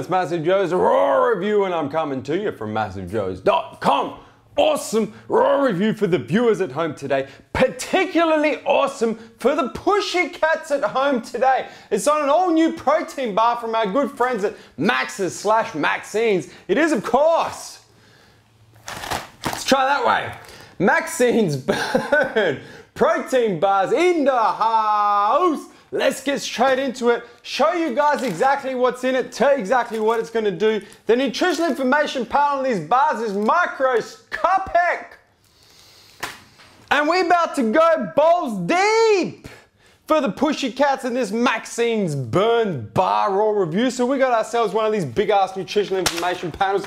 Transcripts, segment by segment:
it's MassiveJoes RAW review, and I'm coming to you from MassiveJoes.com. Awesome RAW review for the viewers at home today. Particularly awesome for the pussycats at home today. It's on an all-new protein bar from our good friends at MAXS/Maxines. It is, of course. Let's try that way. Maxines burn protein bars in the house. Let's get straight into it, show you guys exactly what's in it, tell you exactly what it's going to do. The nutritional information panel on these bars is microscopic. And we're about to go balls deep for the pussycats in this Maxines burn bar raw review. So we got ourselves one of these big ass nutritional information panels.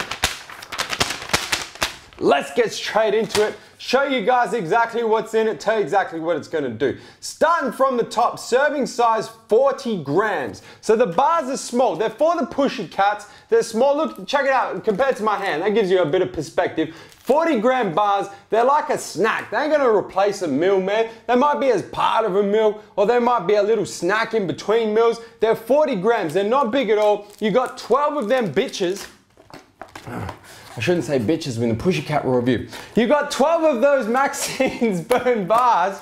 Let's get straight into it, show you guys exactly what's in it, tell you exactly what it's going to do. Starting from the top, serving size 40 grams. So the bars are small, they're for the pussycats, they're small. Look, check it out, compared to my hand, that gives you a bit of perspective. 40-gram bars, they're like a snack. They ain't going to replace a meal, man. They might be as part of a meal, or they might be a little snack in between meals. They're 40 grams, they're not big at all. You got 12 of them bitches. I shouldn't say bitches in the pussycat review. You got 12 of those Maxines burn bars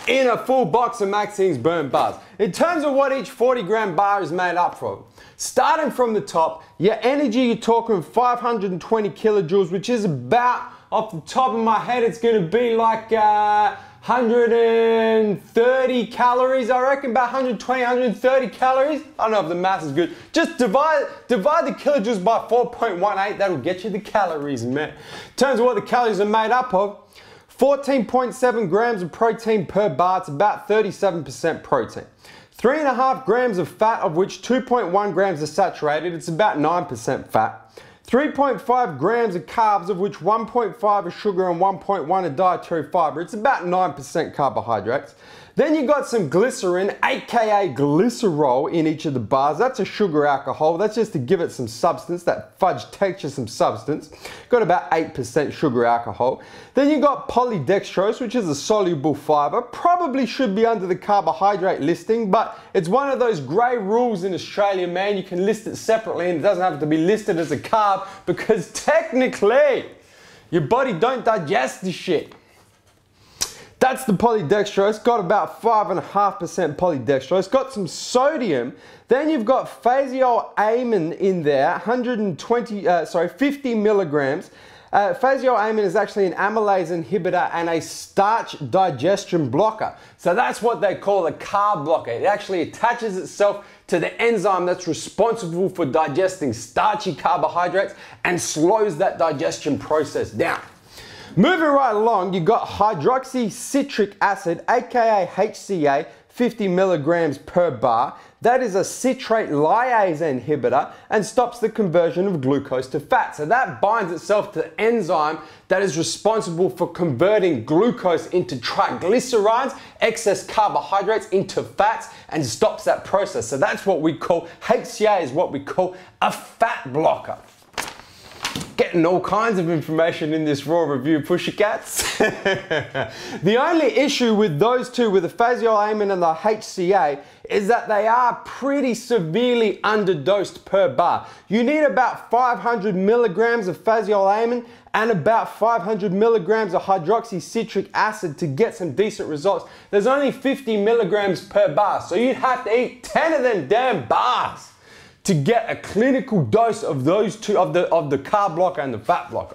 in a full box of Maxines burn bars. In terms of what each 40-gram bar is made up from, starting from the top, your energy, you're talking 520 kilojoules, which is about, off the top of my head, it's going to be like 130 calories, I reckon, about 120, 130 calories. I don't know if the math is good. Just divide the kilojoules by 4.18, that'll get you the calories, man. In terms of what the calories are made up of, 14.7 grams of protein per bar, it's about 37% protein. 3.5 grams of fat, of which 2.1 grams are saturated, it's about 9% fat. 3.5 grams of carbs, of which 1.5 are sugar and 1.1 are dietary fiber. It's about 9% carbohydrates. Then you got some glycerin, aka glycerol, in each of the bars. That's a sugar alcohol. That's just to give it some substance, that fudge texture, some substance. Got about 8% sugar alcohol. Then you got polydextrose, which is a soluble fiber. Probably should be under the carbohydrate listing, but it's one of those grey rules in Australia, man. You can list it separately and it doesn't have to be listed as a carb because technically your body don't digest this shit. That's the polydextrose, got about 5.5% polydextrose, got some sodium. Then you've got phaseolamine in there, 50 milligrams. Phaseolamine is actually an amylase inhibitor and a starch digestion blocker. So that's what they call a carb blocker. It actually attaches itself to the enzyme that's responsible for digesting starchy carbohydrates and slows that digestion process down. Moving right along, you got hydroxycitric acid, aka HCA, 50 milligrams per bar. That is a citrate lyase inhibitor and stops the conversion of glucose to fat. So that binds itself to the enzyme that is responsible for converting glucose into triglycerides, excess carbohydrates, into fats, and stops that process. So that's what we call, HCA is what we call a fat blocker. Getting all kinds of information in this raw review, pussycats. The only issue with those two, with the phaseolamine and the HCA, is that they are pretty severely underdosed per bar. You need about 500 milligrams of phaseolamine and about 500 milligrams of hydroxycitric acid to get some decent results. There's only 50 milligrams per bar, so you'd have to eat 10 of them damn bars to get a clinical dose of those two, of the carb blocker and the fat blocker.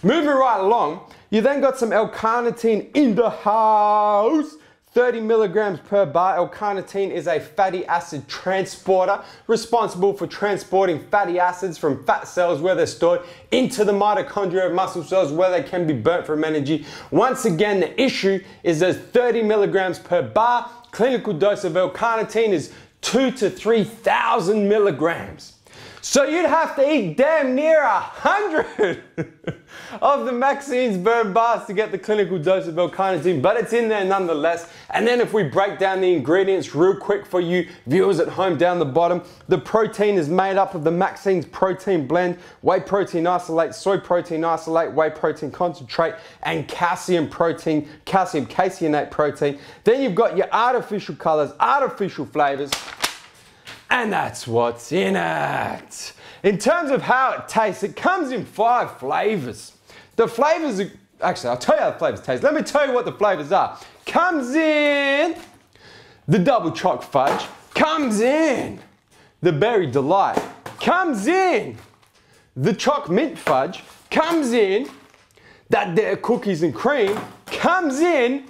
Moving right along, you then got some L-carnitine in the house, 30 milligrams per bar. L-carnitine is a fatty acid transporter responsible for transporting fatty acids from fat cells where they're stored into the mitochondria of muscle cells where they can be burnt from energy. Once again, the issue is there's 30 milligrams per bar. Clinical dose of L-carnitine is 2,000 to 3,000 milligrams. So you'd have to eat damn near 100 of the Maxines burn bars to get the clinical dose of L-carnitine, but it's in there nonetheless. And then if we break down the ingredients real quick for you viewers at home down the bottom, the protein is made up of the Maxines protein blend, whey protein isolate, soy protein isolate, whey protein concentrate, and calcium caseinate protein. Then you've got your artificial colors, artificial flavors, and that's what's in it. In terms of how it tastes, it comes in 5 flavors. The flavors are, actually, I'll tell you how the flavors taste. Let me tell you what the flavors are. Comes in the double choc fudge, comes in the berry delight, comes in the choc mint fudge, comes in that there cookies and cream, comes in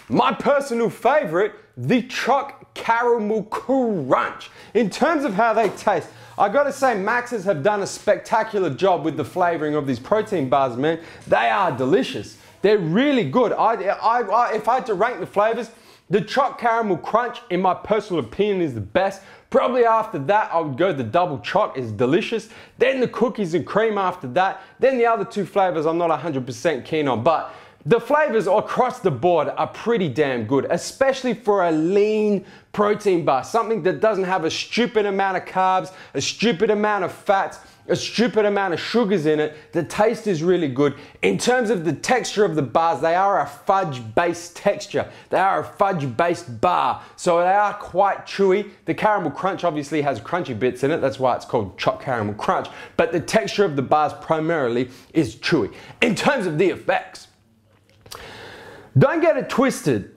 my personal favorite, the choc caramel crunch. In terms of how they taste, I gotta say MAXS have done a spectacular job with the flavoring of these protein bars, man. They are delicious. They're really good. If I had to rank the flavors, the choc caramel crunch, in my personal opinion, is the best. Probably after that, I would go the double choc, is delicious. Then the cookies and cream after that. Then the other 2 flavors I'm not 100% keen on. But the flavors across the board are pretty damn good, especially for a lean protein bar. Something that doesn't have a stupid amount of carbs, a stupid amount of fats, a stupid amount of sugars in it. The taste is really good. In terms of the texture of the bars, they are a fudge-based texture. They are a fudge-based bar, so they are quite chewy. The caramel crunch obviously has crunchy bits in it. That's why it's called choc caramel crunch. But the texture of the bars primarily is chewy. In terms of the effects, don't get it twisted.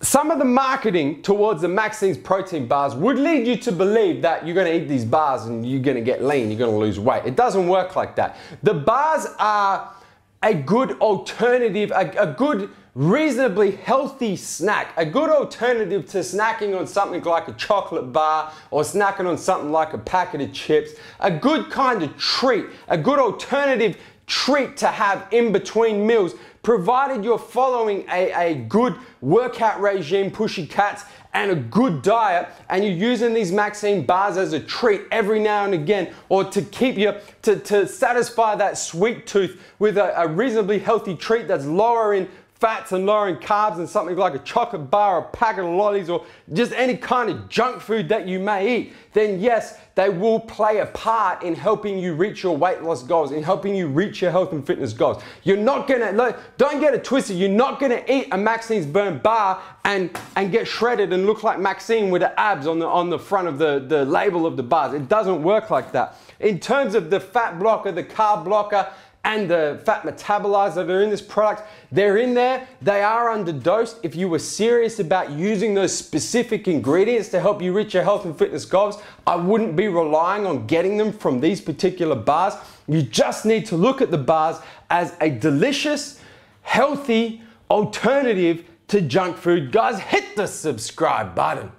Some of the marketing towards the Maxines protein bars would lead you to believe that you're going to eat these bars and you're going to get lean, you're going to lose weight. It doesn't work like that. The bars are a good alternative, a good, reasonably healthy snack, a good alternative to snacking on something like a chocolate bar or snacking on something like a packet of chips. A good kind of treat, a good alternative treat to have in between meals, provided you're following a good workout regime, pushy cats, and a good diet, and you're using these Maxine bars as a treat every now and again, or to keep you, to satisfy that sweet tooth with a reasonably healthy treat that's lower in fats and lower in carbs than something like a chocolate bar or a packet of lollies or just any kind of junk food that you may eat, then yes, they will play a part in helping you reach your weight loss goals, in helping you reach your health and fitness goals. You're not gonna, don't get it twisted, you're not gonna eat a Maxine's burn bar and get shredded and look like Maxine with the abs on the front of the label of the bars. It doesn't work like that. In terms of the fat blocker, the carb blocker, and the fat metabolizer that are in this product, they're in there. They are underdosed. If you were serious about using those specific ingredients to help you reach your health and fitness goals, I wouldn't be relying on getting them from these particular bars. You just need to look at the bars as a delicious, healthy alternative to junk food. Guys, hit the subscribe button.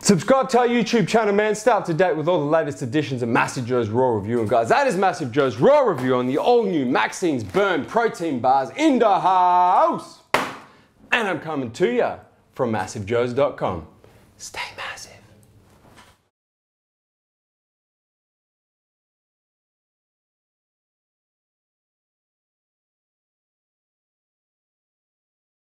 Subscribe to our YouTube channel, man. Stay up to date with all the latest editions of MassiveJoes RAW Review. And guys, that is MassiveJoes RAW Review on the all-new Maxines Burn Protein Bars in the house. And I'm coming to you from MassiveJoes.com.